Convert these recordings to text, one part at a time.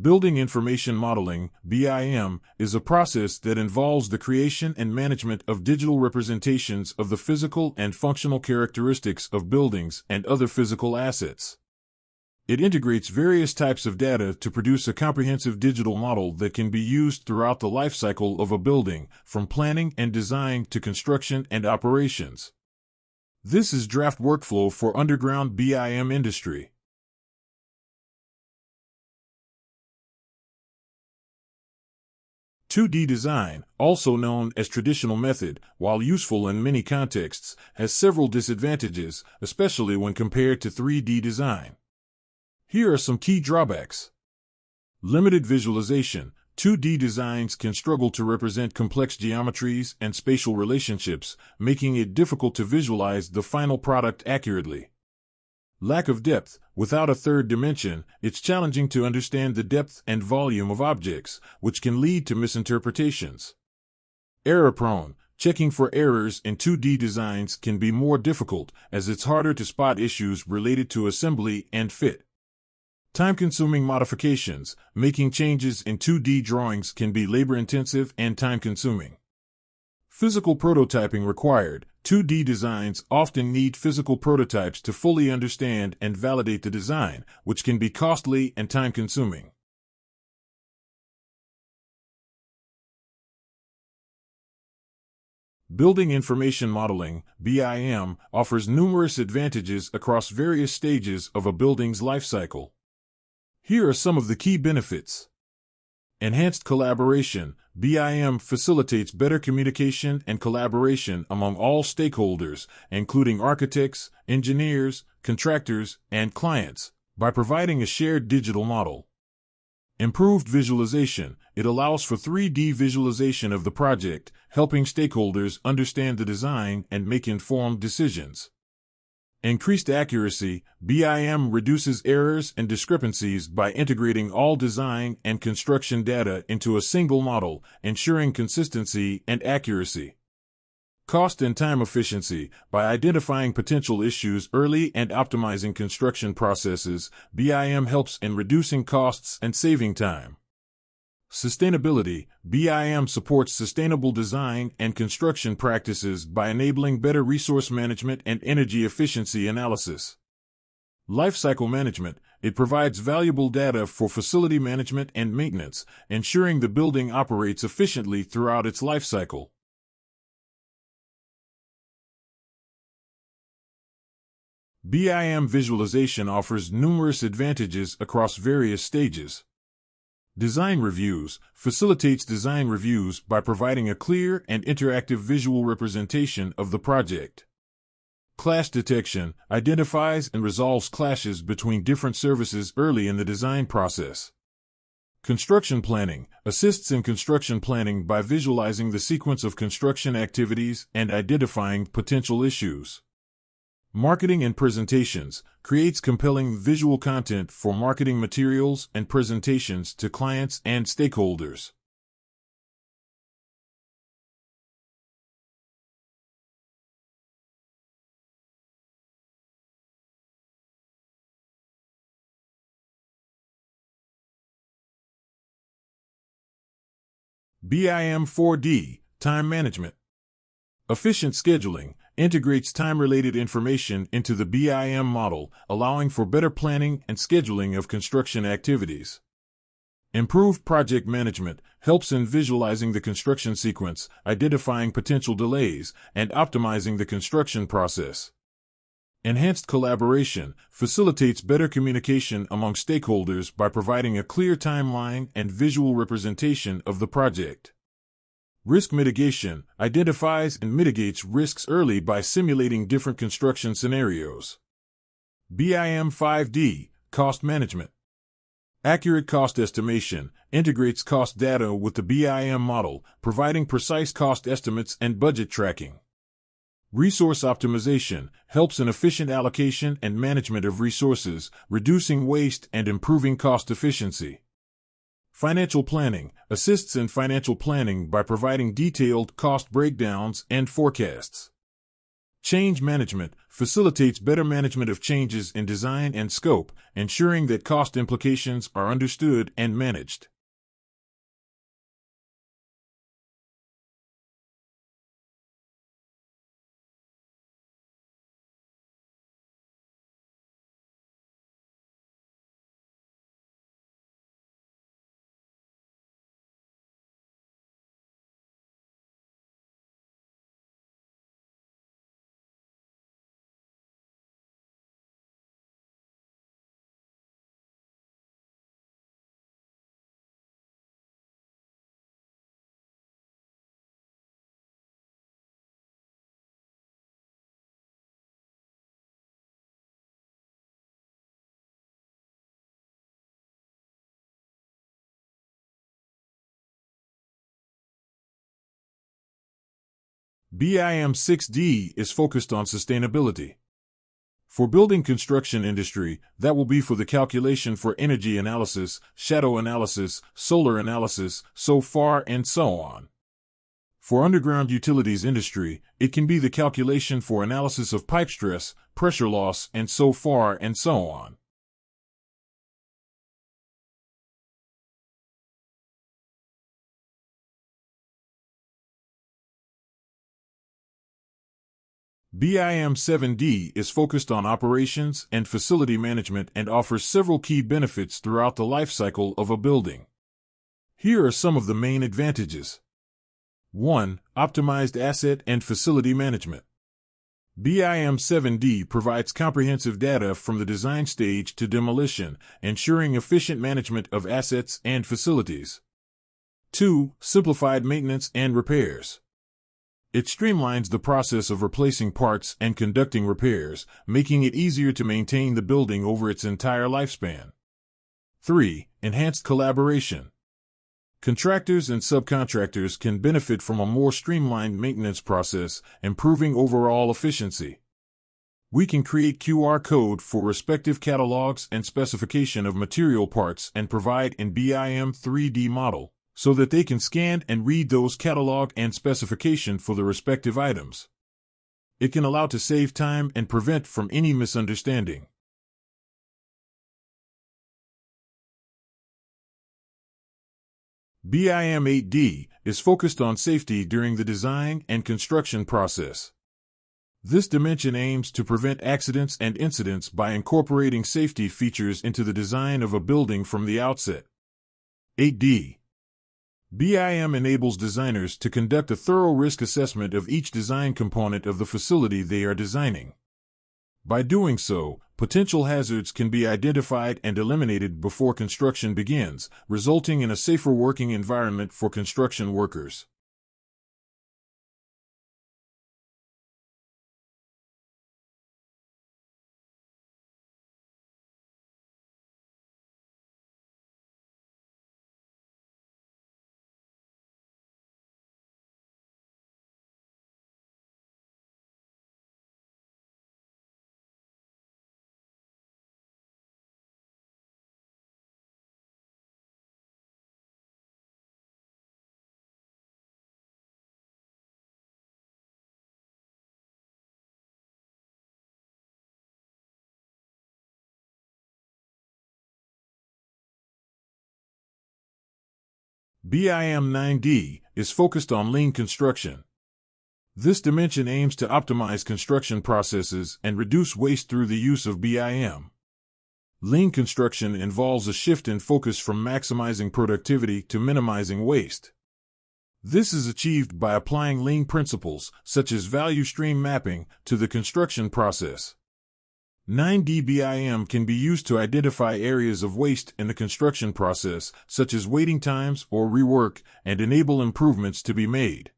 Building Information Modeling, BIM, is a process that involves the creation and management of digital representations of the physical and functional characteristics of buildings and other physical assets. It integrates various types of data to produce a comprehensive digital model that can be used throughout the life cycle of a building, from planning and design to construction and operations. This is draft workflow for underground BIM industry. 2D design, also known as traditional method, while useful in many contexts, has several disadvantages, especially when compared to 3D design. Here are some key drawbacks. Limited visualization. 2D designs can struggle to represent complex geometries and spatial relationships, making it difficult to visualize the final product accurately. Lack of depth. Without a third dimension, it's challenging to understand the depth and volume of objects, which can lead to misinterpretations. Error-prone. Checking for errors in 2D designs can be more difficult, as it's harder to spot issues related to assembly and fit. Time-consuming modifications. Making changes in 2D drawings can be labor-intensive and time-consuming. Physical prototyping required. 2D designs often need physical prototypes to fully understand and validate the design, which can be costly and time-consuming. Building Information Modeling, BIM, offers numerous advantages across various stages of a building's life cycle. Here are some of the key benefits. Enhanced collaboration. BIM facilitates better communication and collaboration among all stakeholders, including architects, engineers, contractors, and clients, by providing a shared digital model. Improved visualization. It allows for 3D visualization of the project, helping stakeholders understand the design and make informed decisions. Increased accuracy. BIM reduces errors and discrepancies by integrating all design and construction data into a single model, ensuring consistency and accuracy. Cost and time efficiency. By identifying potential issues early and optimizing construction processes, BIM helps in reducing costs and saving time. Sustainability. BIM supports sustainable design and construction practices by enabling better resource management and energy efficiency analysis. Lifecycle management. It provides valuable data for facility management and maintenance, ensuring the building operates efficiently throughout its lifecycle. BIM visualization offers numerous advantages across various stages. Design reviews facilitates design reviews by providing a clear and interactive visual representation of the project. Clash detection identifies and resolves clashes between different services early in the design process. Construction planning assists in construction planning by visualizing the sequence of construction activities and identifying potential issues. Marketing and presentations creates compelling visual content for marketing materials and presentations to clients and stakeholders. BIM 4D, time management. Efficient scheduling integrates time-related information into the BIM model, allowing for better planning and scheduling of construction activities. Improved project management helps in visualizing the construction sequence, identifying potential delays, and optimizing the construction process. Enhanced collaboration facilitates better communication among stakeholders by providing a clear timeline and visual representation of the project. Risk mitigation identifies and mitigates risks early by simulating different construction scenarios. BIM 5D, cost management. Accurate cost estimation integrates cost data with the BIM model, providing precise cost estimates and budget tracking. Resource optimization helps in efficient allocation and management of resources, reducing waste and improving cost efficiency. Financial planning assists in financial planning by providing detailed cost breakdowns and forecasts. Change management facilitates better management of changes in design and scope, ensuring that cost implications are understood and managed. BIM 10D is focused on sustainability. For building construction industry, that will be for the calculation for energy analysis, shadow analysis, solar analysis, so far and so on. For underground utilities industry, it can be the calculation for analysis of pipe stress, pressure loss, and so far and so on. BIM 10D is focused on operations and facility management and offers several key benefits throughout the life cycle of a building. Here are some of the main advantages. 1. Optimized asset and facility management. BIM 10D provides comprehensive data from the design stage to demolition, ensuring efficient management of assets and facilities. 2. Simplified maintenance and repairs. It streamlines the process of replacing parts and conducting repairs, making it easier to maintain the building over its entire lifespan. 3. Enhanced collaboration. Contractors and subcontractors can benefit from a more streamlined maintenance process, improving overall efficiency. We can create QR code for respective catalogs and specification of material parts and provide in BIM 3D model, so that they can scan and read those catalog and specification for the respective items. It can allow to save time and prevent from any misunderstanding. BIM 8D is focused on safety during the design and construction process. This dimension aims to prevent accidents and incidents by incorporating safety features into the design of a building from the outset. 8D. BIM enables designers to conduct a thorough risk assessment of each design component of the facility they are designing. By doing so, potential hazards can be identified and eliminated before construction begins, resulting in a safer working environment for construction workers. BIM 9D is focused on lean construction. This dimension aims to optimize construction processes and reduce waste through the use of BIM. Lean construction involves a shift in focus from maximizing productivity to minimizing waste. This is achieved by applying lean principles, such as value stream mapping, to the construction process. 9D BIM can be used to identify areas of waste in the construction process, such as waiting times or rework, and enable improvements to be made.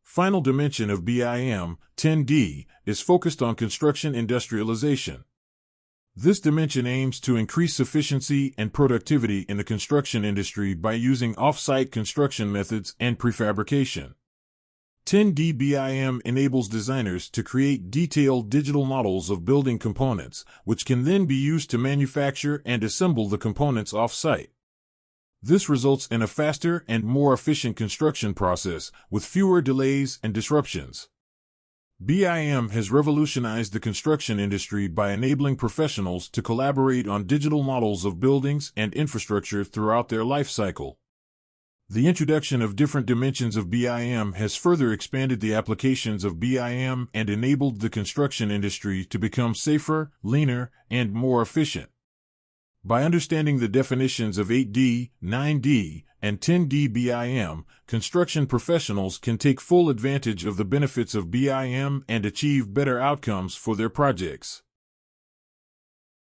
Final dimension of BIM 10D is focused on construction industrialization. This dimension aims to increase efficiency and productivity in the construction industry by using off-site construction methods and prefabrication. 10D BIM enables designers to create detailed digital models of building components, which can then be used to manufacture and assemble the components off-site. This results in a faster and more efficient construction process with fewer delays and disruptions. BIM has revolutionized the construction industry by enabling professionals to collaborate on digital models of buildings and infrastructure throughout their life cycle. The introduction of different dimensions of BIM has further expanded the applications of BIM and enabled the construction industry to become safer, leaner, and more efficient. By understanding the definitions of 8D, 9D, and 10D BIM, construction professionals can take full advantage of the benefits of BIM and achieve better outcomes for their projects.